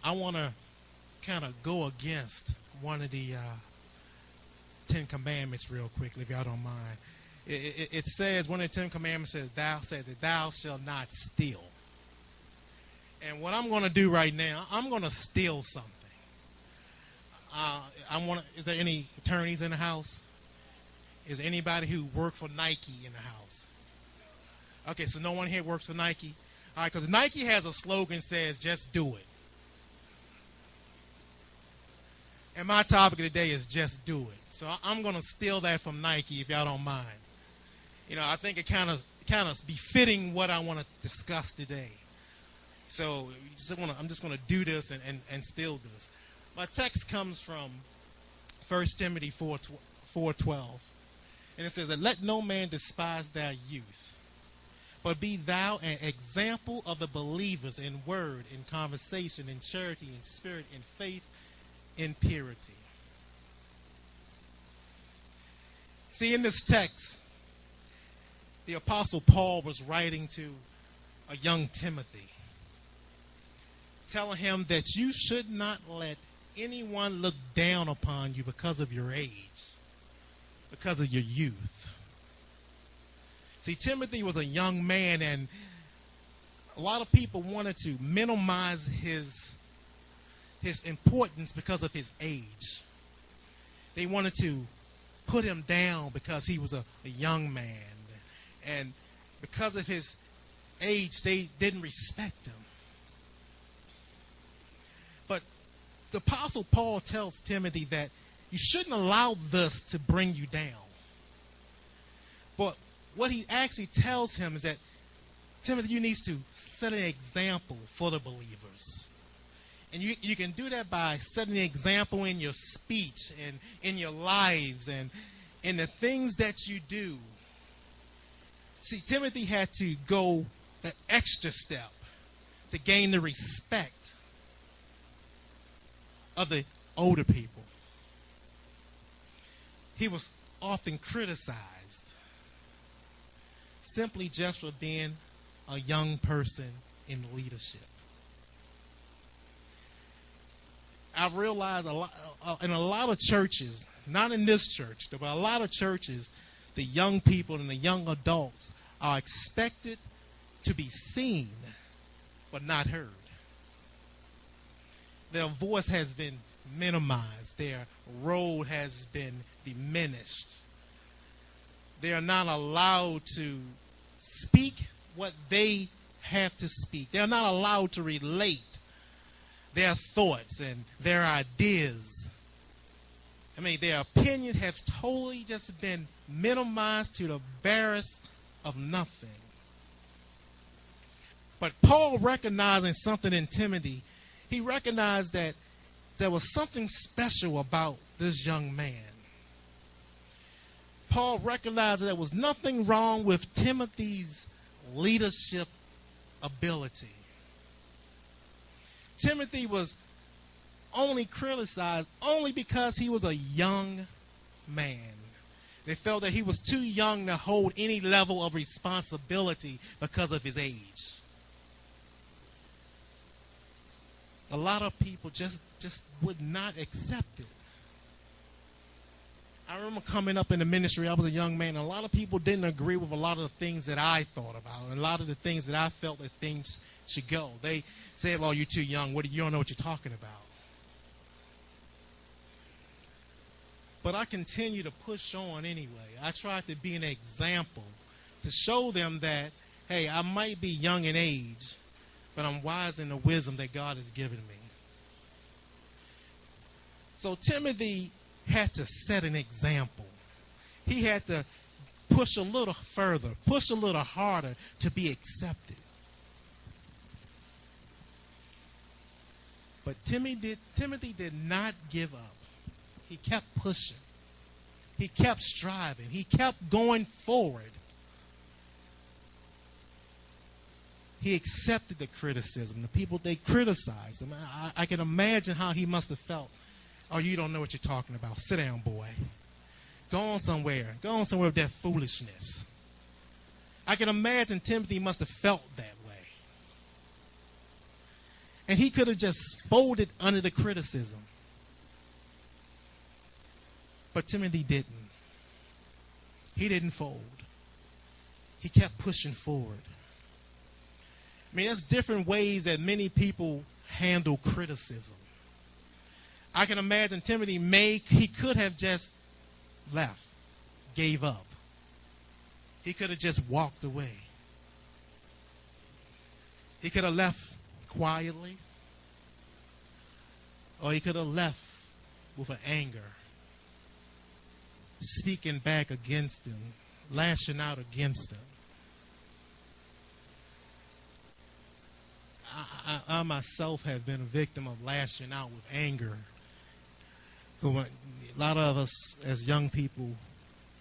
I want to kind of go against one of the Ten Commandments real quickly, if y'all don't mind. It says, one of the Ten Commandments says, that thou shalt not steal. And what I'm going to do right now, I'm going to steal something. Is there any attorneys in the house? Is there anybody who work for Nike in the house? Okay, so no one here works for Nike? All right, because Nike has a slogan that says, just do it. And my topic of the day is just do it. So I'm going to steal that from Nike, if y'all don't mind. You know, I think it kind of befitting what I want to discuss today. So I'm just going to do this and steal this. My text comes from 1 Timothy 4:12. And it says that let no man despise thy youth, but be thou an example of the believers in word, in conversation, in charity, in spirit, in faith, in purity. See, in this text, the Apostle Paul was writing to a young Timothy, telling him that you should not let anyone look down upon you because of your age, because of your youth. See, Timothy was a young man, and a lot of people wanted to minimize his importance because of his age. They wanted to put him down because he was a young man. And because of his age, they didn't respect him. But the Apostle Paul tells Timothy that you shouldn't allow this to bring you down. But what he actually tells him is that, Timothy, you need to set an example for the believers. And you can do that by setting an example in your speech and in your lives and in the things that you do. See, Timothy had to go the extra step to gain the respect of the older people. He was often criticized simply just for being a young person in leadership. I've realized in a lot of churches, not in this church, but a lot of churches, the young people and the young adults are expected to be seen but not heard. Their voice has been minimized. Their role has been diminished. They are not allowed to speak what they have to speak. They are not allowed to relate their thoughts and their ideas. I mean, their opinion has totally just been minimized to the barest of nothing. But Paul, recognizing something in Timothy, he recognized that there was something special about this young man. Paul recognized that there was nothing wrong with Timothy's leadership ability. Timothy was only criticized only because he was a young man. They felt that he was too young to hold any level of responsibility because of his age. A lot of people just would not accept it. I remember coming up in the ministry, I was a young man, and a lot of people didn't agree with a lot of the things that I thought about, and a lot of the things that I felt that things should go. They said, well, you're too young. You don't know what you're talking about. But I continue to push on anyway. I tried to be an example to show them that, hey, I might be young in age, but I'm wise in the wisdom that God has given me. So Timothy had to set an example. He had to push a little further, push a little harder to be accepted. But Timothy did not give up. He kept pushing. He kept striving. He kept going forward. He accepted the criticism. The people, they criticized him. I can imagine how he must have felt. Oh, you don't know what you're talking about. Sit down, boy. Go on somewhere. Go on somewhere with that foolishness. I can imagine Timothy must have felt that way. And he could have just folded under the criticism. But Timothy didn't. He didn't fold. He kept pushing forward. I mean, there's different ways that many people handle criticism. I can imagine Timothy he could have just left, gave up. He could have just walked away. He could have left quietly, or he could have left with an anger, speaking back against him, lashing out against him. I myself have been a victim of lashing out with anger. A lot of us as young people,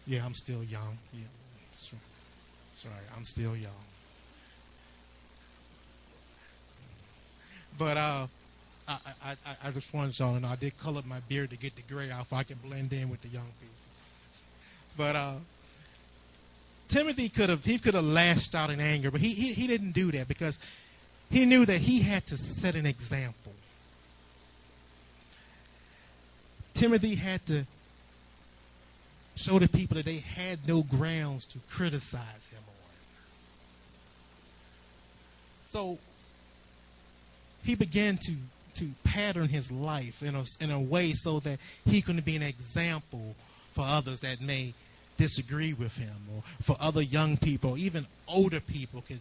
yeah, I'm still young. Yeah, that's right, I'm still young. But I just wanted y'all to know I did color my beard to get the gray off so I can blend in with the young people. But Timothy could have lashed out in anger, but he didn't do that because he knew that he had to set an example. Timothy had to show the people that they had no grounds to criticize him on. So he began to pattern his life in a way so that he could be an example for others that may disagree with him, or for other young people, even older people could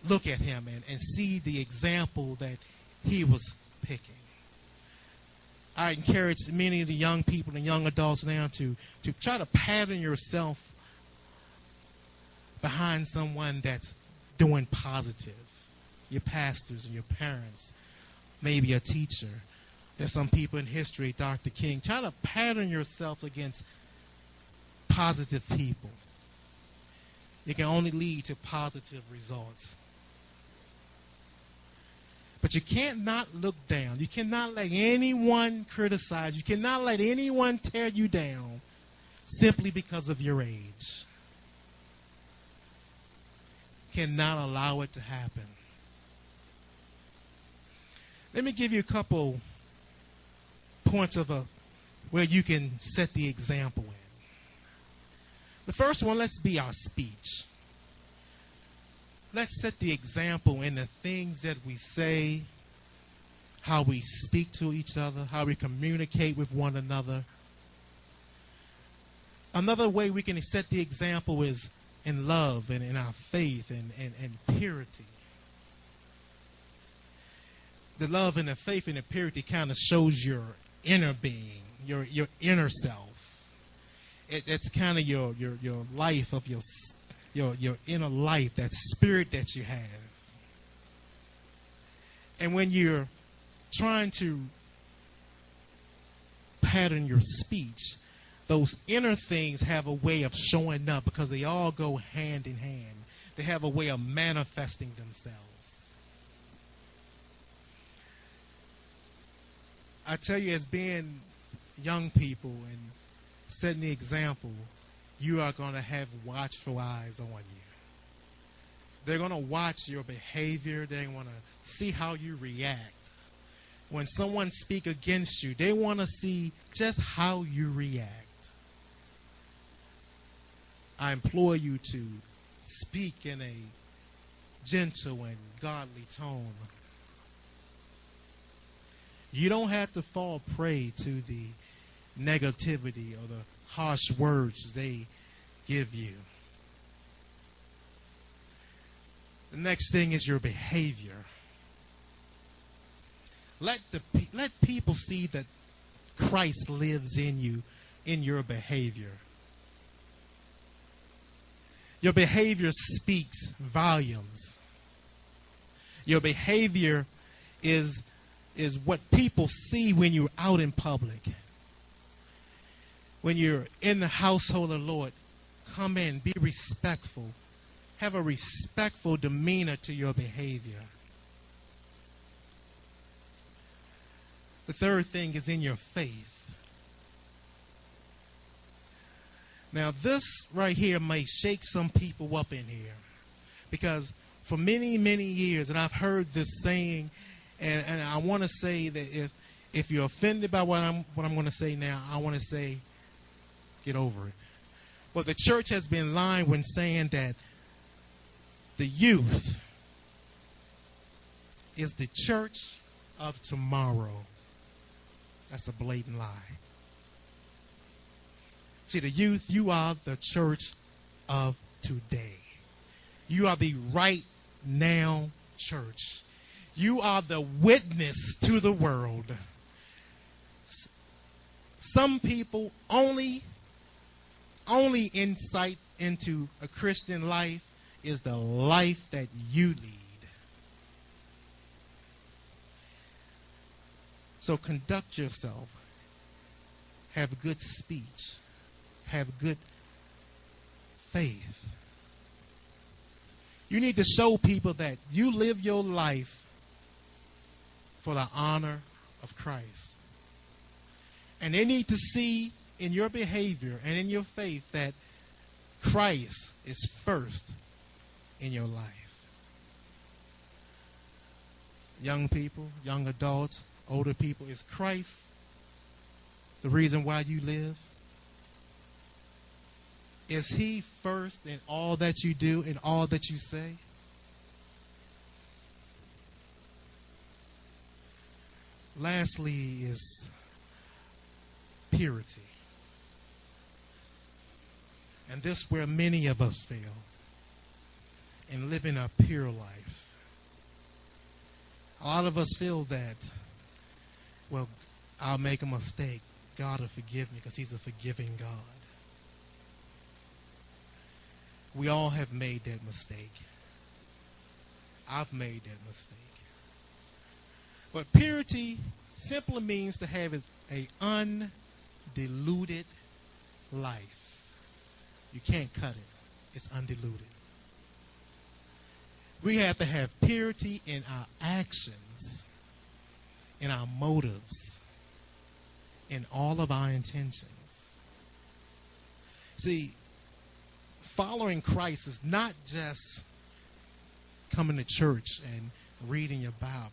look at him and see the example that he was picking. I encourage many of the young people and young adults now to try to pattern yourself behind someone that's doing positive. Your pastors and your parents, maybe a teacher. There's some people in history, Dr. King. Try to pattern yourself against positive people. It can only lead to positive results. But you can't not look down. You cannot let anyone criticize. You cannot let anyone tear you down simply because of your age. Cannot allow it to happen. Let me give you a couple points of where you can set the example in. The first one, let's be our speech. Let's set the example in the things that we say, how we speak to each other, how we communicate with one another. Another way we can set the example is in love and in our faith and purity. The love and the faith and the purity kind of shows your inner being, your inner self. It's kind of your life of your inner life, that spirit that you have. And when you're trying to pattern your speech, those inner things have a way of showing up because they all go hand in hand. They have a way of manifesting themselves. I tell you, as being young people and setting the example, you are going to have watchful eyes on you. They're going to watch your behavior. They want to see how you react. When someone speaks against you, they want to see just how you react. I implore you to speak in a gentle and godly tone. You don't have to fall prey to the negativity or the harsh words they give you. The next thing is your behavior. Let people see that Christ lives in you, in your behavior. Your behavior speaks volumes. Your behavior is what people see when you're out in public. When you're in the household of the Lord, come in, be respectful. Have a respectful demeanor to your behavior. The third thing is in your faith. Now, this right here may shake some people up in here, because for many, many years, and I've heard this saying, And I want to say that if you're offended by what I'm going to say now, I want to say, get over it. But the church has been lying when saying that the youth is the church of tomorrow. That's a blatant lie. See, the youth, you are the church of today. You are the right now church. You are the witness to the world. Some people only insight into a Christian life is the life that you lead. So conduct yourself. Have good speech. Have good faith. You need to show people that you live your life for the honor of Christ. And they need to see in your behavior and in your faith that Christ is first in your life. Young people, young adults, older people, is Christ the reason why you live? Is he first in all that you do, in all that you say? Lastly is purity. And this is where many of us fail in living a pure life. A lot of us feel that, well, I'll make a mistake. God will forgive me because he's a forgiving God. We all have made that mistake. I've made that mistake. But purity simply means to have an undiluted life. You can't cut it. It's undiluted. We have to have purity in our actions, in our motives, in all of our intentions. See, following Christ is not just coming to church and reading your Bible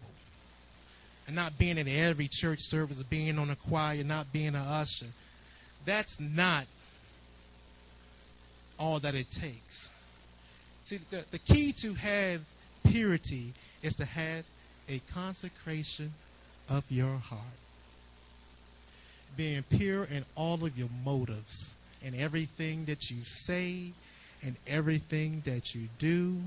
and not being in every church service, being on a choir, not being an usher. That's not all that it takes. See, the key to have purity is to have a consecration of your heart. Being pure in all of your motives and everything that you say and everything that you do.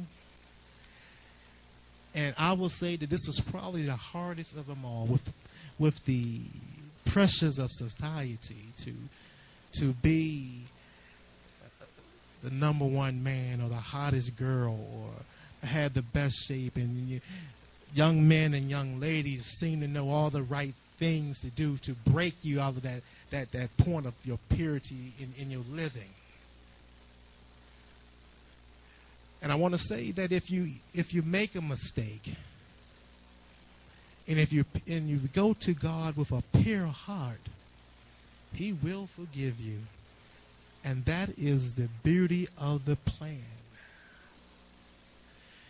And I will say that this is probably the hardest of them all with the pressures of society to be the number one man or the hottest girl or have the best shape. And young men and young ladies seem to know all the right things to do to break you out of that point of your purity in your living. And I want to say that if you make a mistake and if you go to God with a pure heart, he will forgive you. And that is the beauty of the plan.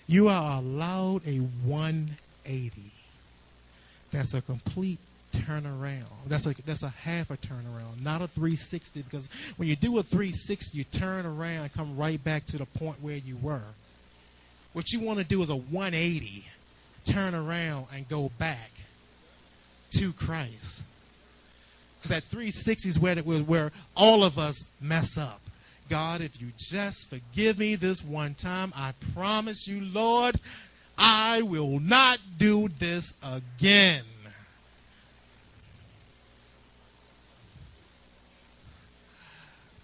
You are allowed a 180. That's a complete turnaround. That's a half a turnaround, not a 360. Because when you do a 360, you turn around and come right back to the point where you were. What you want to do is a 180, turn around and go back to Christ. Because that 360 is where all of us mess up. God, if you just forgive me this one time, I promise you, Lord, I will not do this again.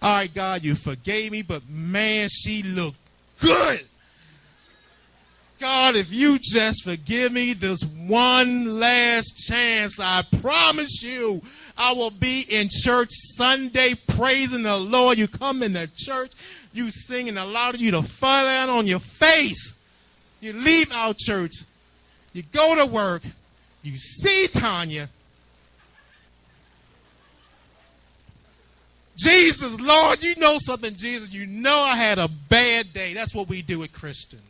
All right, God, you forgave me, but man, she looked good. God, if you just forgive me this one last chance, I promise you I will be in church Sunday praising the Lord. You come in the church, you sing, and allow you to fall down on your face. You leave our church, you go to work, you see Tanya. Jesus, Lord, you know something, Jesus. You know I had a bad day. That's what we do with Christians.